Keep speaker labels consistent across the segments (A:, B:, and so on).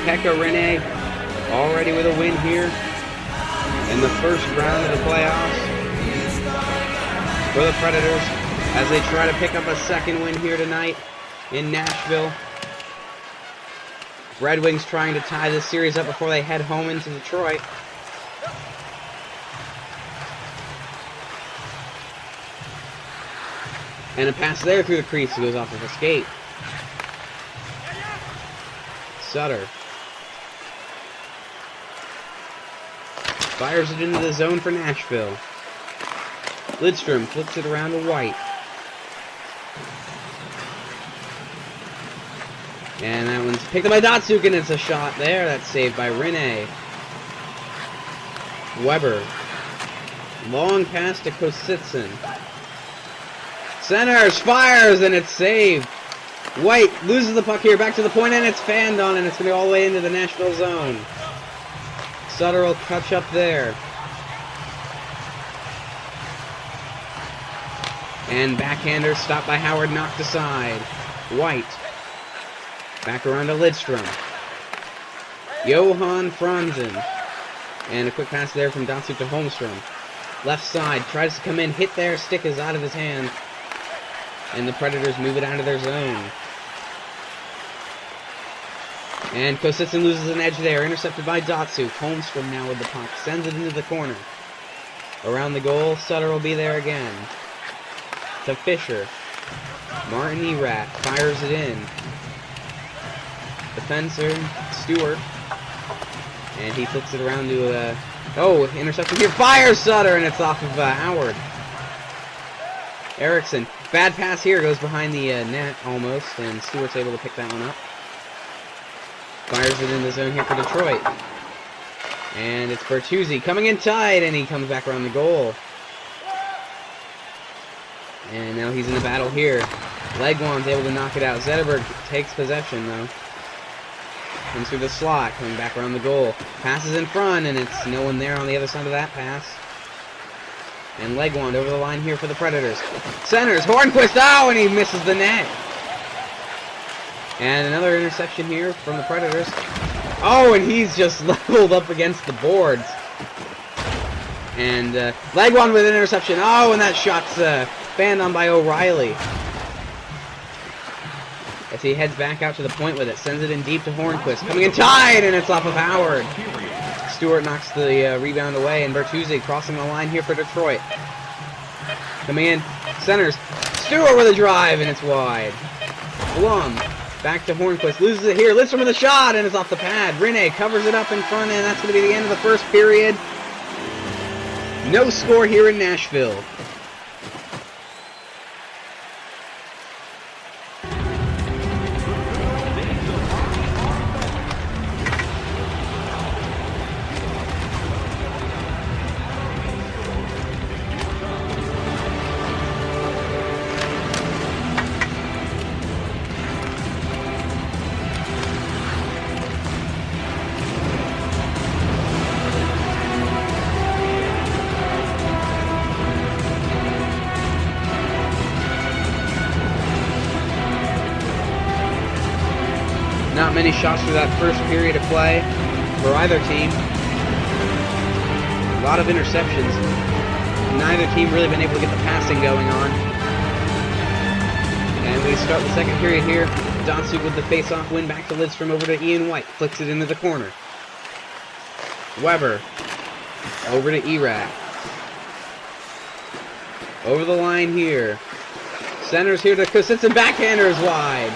A: Pekka Rinne already with a win here in the first round of the playoffs for the Predators as they try to pick up a second win here tonight in Nashville. Red Wings trying to tie this series up before they head home into Detroit. And a pass there through the crease goes off of a skate. Sutter fires it into the zone for Nashville. Lidstrom flips it around to White. And that one's picked up by Datsyuk, and it's a shot there. That's saved by Rinne. Weber. Long pass to Kositsyn. Centers, fires, and it's saved. White loses the puck here, back to the point, and it's fanned on, and it's going to go all the way into the Nashville zone. Sutter will catch up there. And backhander stopped by Howard, knocked aside. White. Back around to Lidstrom. Johan Franzen. And a quick pass there from Datsyuk to Holmstrom. Left side, tries to come in, hit there, stick is out of his hand. And the Predators move it out of their zone. And Kositsyn loses an edge there, intercepted by Datsyuk. Holmstrom now with the puck, sends it into the corner. Around the goal, Sutter will be there again. To Fisher. Martin Erat fires it in. Defenser, Stewart. And he flips it around to interception here. Fires Sutter, and it's off of Howard. Eriksson. Bad pass here, goes behind the net almost, and Stewart's able to pick that one up. Fires it in the zone here for Detroit. And it's Bertuzzi coming in tight, and he comes back around the goal. And now he's in the battle here. Legwand's able to knock it out. Zetterberg takes possession, though. Comes through the slot, coming back around the goal. Passes in front, and it's no one there on the other side of that pass. And Legwand over the line here for the Predators. Centers, Hornquist, and he misses the net. And another interception here from the Predators. And he's just leveled up against the boards. And Legwand with an interception. And that shot's fanned on by O'Reilly. As he heads back out to the point with it, sends it in deep to Hornquist. Coming in tight, and it's off of Howard. Stewart knocks the rebound away, and Bertuzzi crossing the line here for Detroit. Coming in, centers. Stewart with a drive, and it's wide. Blum, back to Hornquist, loses it here. Lidstrom with a shot, and it's off the pad. Rinne covers it up in front, and that's going to be the end of the first period. No score here in Nashville. Not many shots through that first period of play for either team. A lot of interceptions. Neither team really been able to get the passing going on. And we start the second period here. Datsyuk with the face-off win, back to Lidstrom, over to Ian White. Flicks it into the corner. Weber. Over to Erat. Over the line here. Centers here to Kositsyn. Backhander is wide.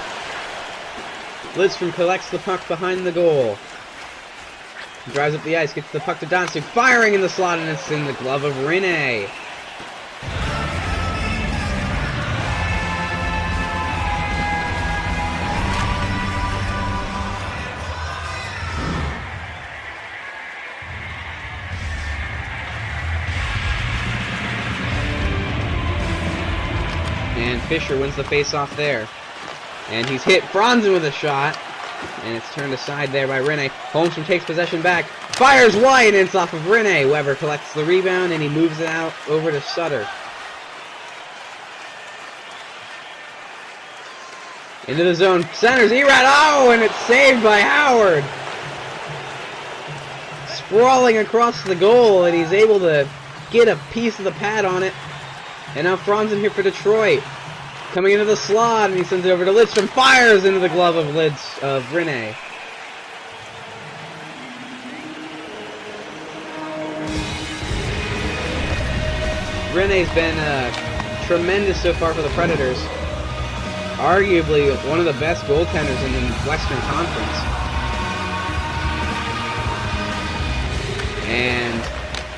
A: Lidstrom collects the puck behind the goal. Drives up the ice, gets the puck to Datsyuk, firing in the slot, and it's in the glove of Rinne. And Fisher wins the face-off there. And he's hit Franzen with a shot. And it's turned aside there by Rinne. Holmstrom takes possession back. Fires wide, and it's off of Rinne. Weber collects the rebound, and he moves it out over to Sutter. Into the zone. Centers, Erat, and it's saved by Howard. sprawling across the goal, and he's able to get a piece of the pad on it. And now Franzen here for Detroit. Coming into the slot, and he sends it over to Lidstrom. Fires into the glove of Rene. Rene's been tremendous so far for the Predators. Arguably one of the best goaltenders in the Western Conference. And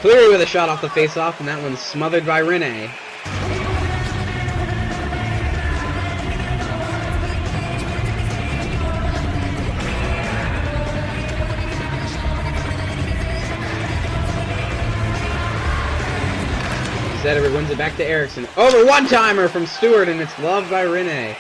A: Cleary with a shot off the face-off, and that one's smothered by Rene. Zetterberg wins it back to Eriksson. Over one-timer from Stewart, and it's loved by Rene.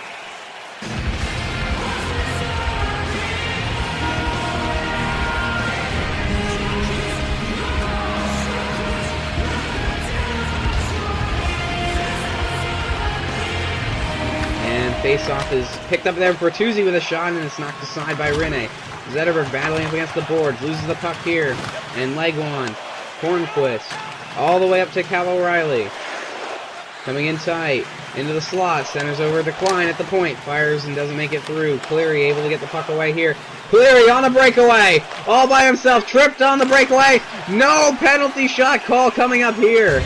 A: And face-off is picked up there for Bertuzzi with a shot, and it's knocked aside by Rene. Zetterberg battling up against the boards, loses the puck here, and Legwand, Hornquist, all the way up to Cal O'Reilly. Coming in tight, into the slot, centers over to Klein at the point, fires and doesn't make it through. Cleary able to get the puck away here. Cleary on a breakaway, all by himself, tripped on the breakaway. No penalty shot call coming up here.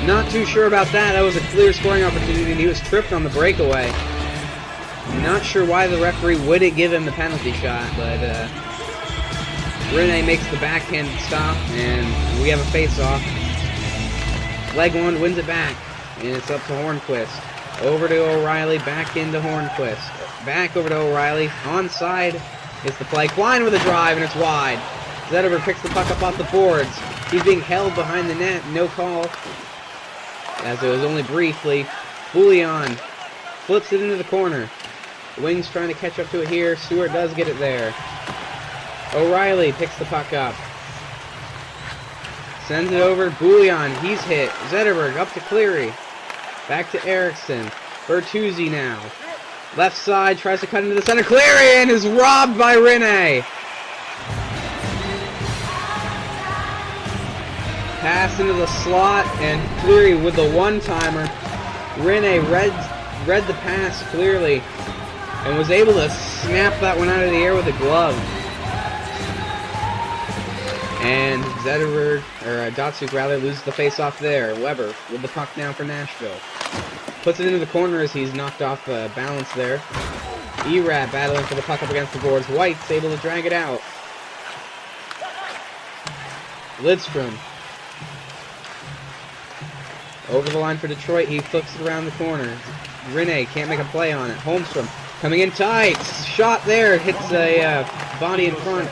A: Not too sure about that. That was a clear scoring opportunity, and he was tripped on the breakaway. Not sure why the referee wouldn't give him the penalty shot, but Rene makes the backhand stop, and we have a face-off. Legwand wins it back, and it's up to Hornquist. Over to O'Reilly, back into Hornquist. Back over to O'Reilly. Onside is the play. Klein with a drive, and it's wide. Zetterberg picks the puck up off the boards. He's being held behind the net. No call, as it was only briefly. Bouillon flips it into the corner. Wings trying to catch up to it here. Stewart does get it there. O'Reilly picks the puck up. Sends it over. Bouillon, he's hit. Zetterberg up to Cleary. Back to Eriksson. Bertuzzi now. Left side, tries to cut into the center. Cleary, and is robbed by Rene. Pass into the slot, and Cleary with the one-timer. Rene read the pass clearly, and was able to snap that one out of the air with a glove. And Zetterberg, or Datsuk rather, loses the face-off there. Weber with the puck down for Nashville. Puts it into the corner as he's knocked off balance there. Erat battling for the puck up against the boards. White's able to drag it out. Lidstrom. Over the line for Detroit. He flips it around the corner. Rene can't make a play on it. Holmstrom coming in tight. Shot there. Hits a body in front.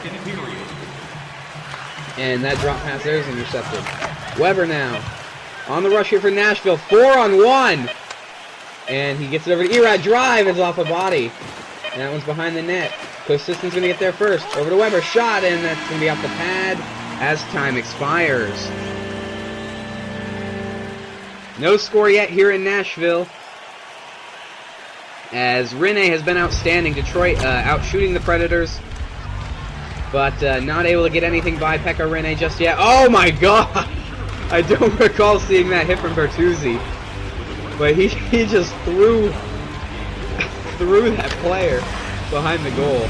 A: And that drop pass there is intercepted. Weber now on the rush here for Nashville. 4-on-1. And he gets it over to Erat. Drive is off a body. And that one's behind the net. Kostiston's going to get there first. Over to Weber. Shot, and that's going to be off the pad as time expires. No score yet here in Nashville, as Rene has been outstanding. Detroit out shooting the Predators, but not able to get anything by Pekka Rene just yet. Oh my god! I don't recall seeing that hit from Bertuzzi, but he just threw that player behind the goal.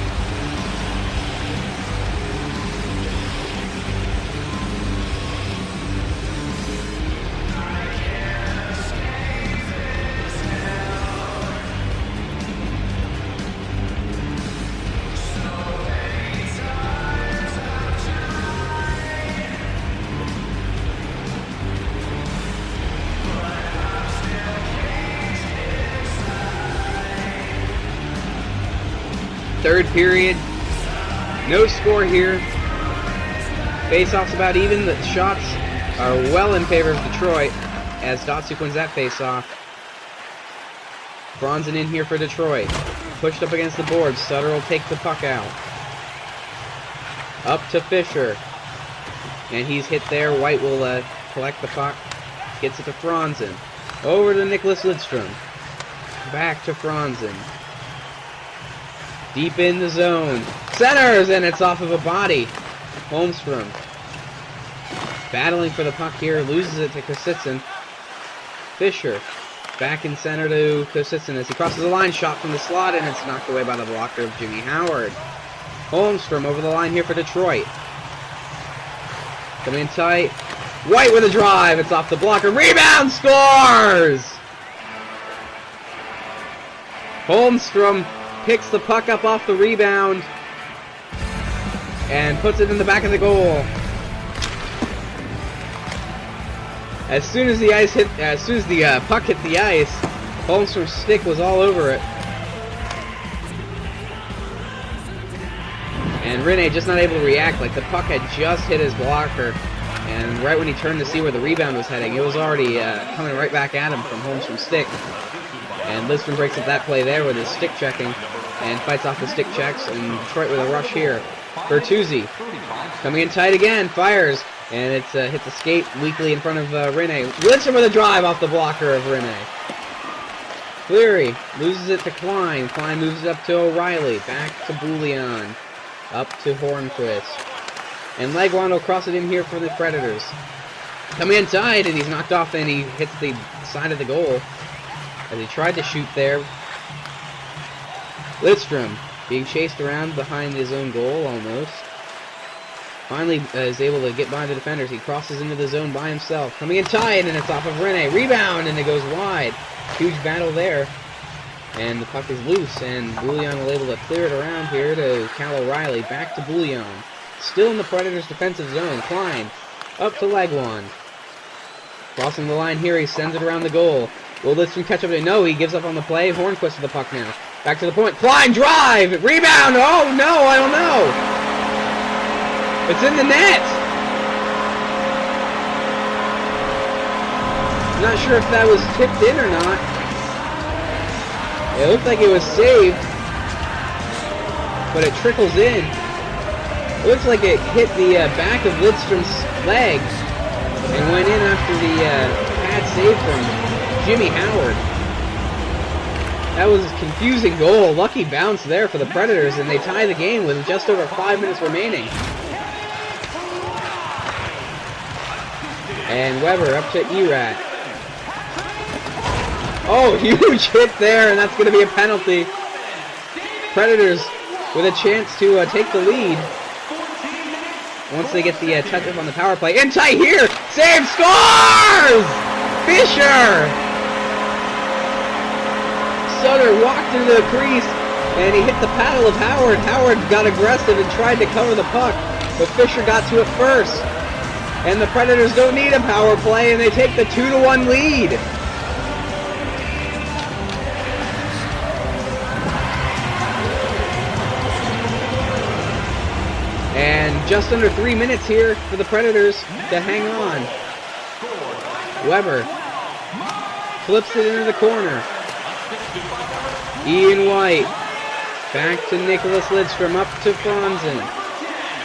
A: Third period, no score here. Face-off's about even. The shots are well in favor of Detroit as Datsuk wins that face-off. Franzen in here for Detroit. Pushed up against the board. Sutter will take the puck out. Up to Fisher. And he's hit there. White will collect the puck. Gets it to Franzen. Over to Nicholas Lidstrom. Back to Franzen. Deep in the zone. Centers, and it's off of a body. Holmstrom. Battling for the puck here. Loses it to Kositsyn. Fisher. Back in center to Kositsyn as he crosses the line. Shot from the slot, and it's knocked away by the blocker of Jimmy Howard. Holmstrom over the line here for Detroit. Coming in tight. White with a drive. It's off the blocker. Rebound, scores! Holmstrom picks the puck up off the rebound and puts it in the back of the goal. As soon as the puck hit the ice, Holmstrom's stick was all over it. And Rinne just not able to react. Like the puck had just hit his blocker, and right when he turned to see where the rebound was heading, it was already coming right back at him from Holmstrom's stick. And Lidstrom breaks up that play there with his stick checking and fights off the stick checks, and Detroit with a rush here. Bertuzzi coming in tight again, fires, and it's hits the skate weakly in front of Rinne. Lidstrom with a drive off the blocker of Rinne. Cleary loses it to Klein. Klein moves it up to O'Reilly. Back to Bouillon. Up to Hornquist. And Legwand will cross it in here for the Predators. Coming in tight, and he's knocked off, and he hits the side of the goal as he tried to shoot there. Lidstrom being chased around behind his own goal almost. Finally is able to get by the defenders. He crosses into the zone by himself. Coming in tight, and it's off of Rinne. Rebound, and it goes wide. Huge battle there. And the puck is loose, and Bouillon will able to clear it around here to Cal O'Reilly. Back to Bouillon. Still in the Predators' defensive zone. Klein up to Legwand. Crossing the line here, he sends it around the goal. Will Lidstrom catch up? No, he gives up on the play. Hornquist with the puck now. Back to the point. Klein drive! Rebound! Oh no, I don't know! It's in the net! Not sure if that was tipped in or not. It looked like it was saved, but it trickles in. It looks like it hit the back of Lidstrom's leg and went in after the pad save from Jimmy Howard. That was a confusing goal. Lucky bounce there for the Predators, and they tie the game with just over 5 minutes remaining. And Weber up to Erat. Oh, huge hit there, and that's going to be a penalty. Predators with a chance to take the lead once they get the touch-up on the power play. In tight here! Save! Scores! Fisher! Sutter walked into the crease, and he hit the paddle of Howard. Howard got aggressive and tried to cover the puck, but Fisher got to it first. And the Predators don't need a power play, and they take the 2-1 lead. And just under 3 minutes here for the Predators to hang on. Weber flips it into the corner. Ian White back to Nicholas Lidstrom, up to Franzen.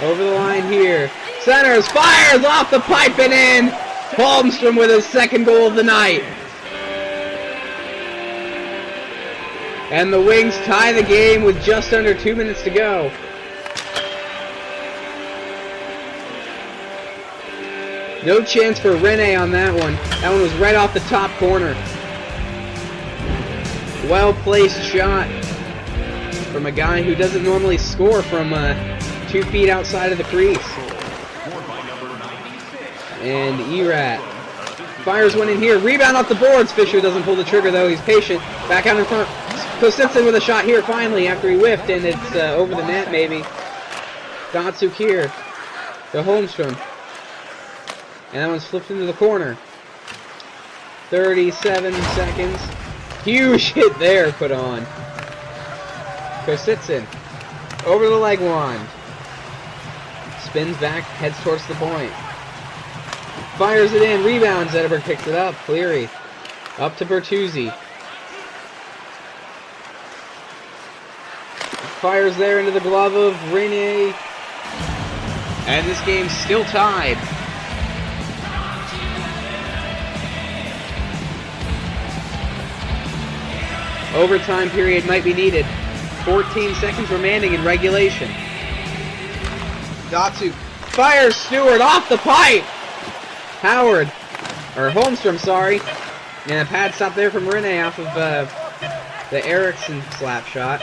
A: Over the line here. Centers, fires off the pipe and in. Holmstrom with his second goal of the night. And the Wings tie the game with just under 2 minutes to go. No chance for Rinne on that one. That one was right off the top corner. Well-placed shot from a guy who doesn't normally score from 2 feet outside of the crease. And Erat fires one in here. Rebound off the boards. Fisher doesn't pull the trigger, though. He's patient. Back out in front. Kositsyn with a shot here finally after he whiffed, and it's over the net maybe. Datsuk here to Holmstrom. And that one's flipped into the corner. 37 seconds. Huge hit there put on. Kositsyn over the leg wand. Spins back, heads towards the point. Fires it in, rebounds. Zetterberg picks it up. Cleary up to Bertuzzi. Fires there into the glove of Rinne. And this game's still tied. Overtime period might be needed. 14 seconds remaining in regulation. Datsu fires Stewart off the pipe! Howard, or Holmstrom, sorry. And a pad stop there from Rene off of the Eriksson slap shot.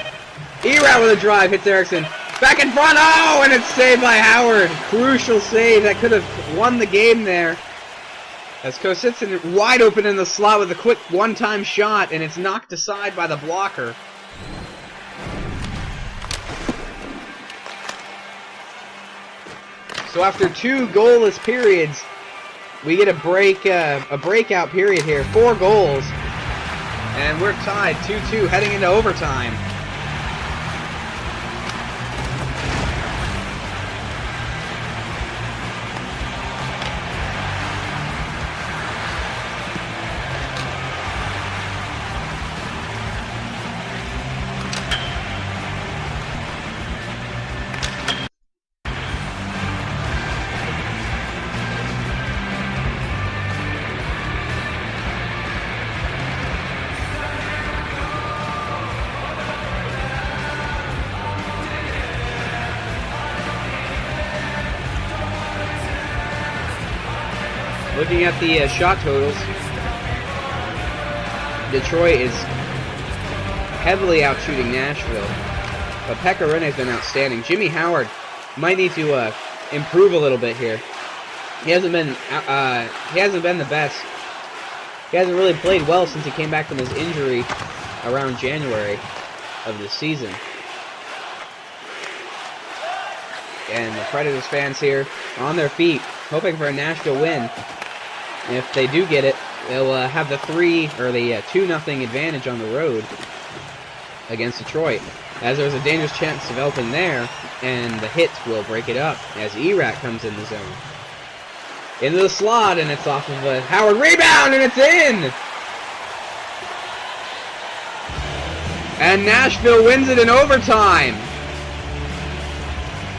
A: E-Rat with a drive, hits Eriksson. Back in front, oh, and it's saved by Howard. Crucial save that could have won the game there. As Kositsin wide open in the slot with a quick one-time shot, and it's knocked aside by the blocker. So after 2 goalless periods, we get a breakout period here. 4 goals, and we're tied 2-2 heading into overtime. Looking at the shot totals, Detroit is heavily out-shooting Nashville, but Pekka Rinne's been outstanding. Jimmy Howard might need to improve a little bit here. He hasn't been the best. He hasn't really played well since he came back from his injury around January of the season. And the Predators fans here on their feet, hoping for a Nashville win. If they do get it, they'll have the 2-0 advantage on the road against Detroit. As there's a dangerous chance developing there, and the hit will break it up as E-Rat comes in the zone. Into the slot, and it's off of a Howard rebound, and it's in! And Nashville wins it in overtime.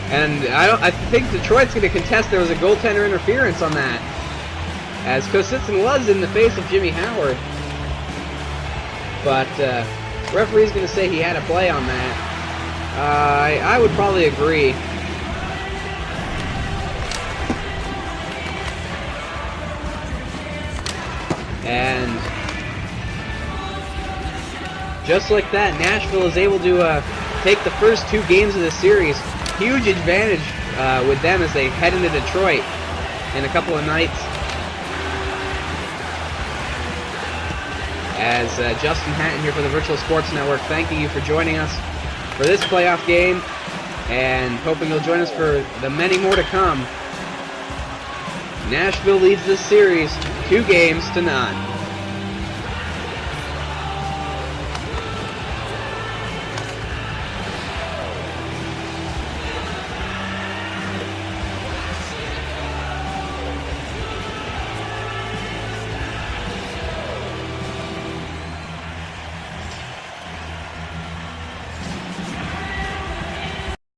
A: And I think Detroit's going to contest there was a goaltender interference on that, as Kositsin was in the face of Jimmy Howard. But referee's going to say he had a play on that. I would probably agree. And just like that, Nashville is able to take the first 2 games of the series. Huge advantage with them as they head into Detroit in a couple of nights. As Justin Hatton here for the Virtual Sports Network, thanking you for joining us for this playoff game, and hoping you'll join us for the many more to come. Nashville leads this series 2-0.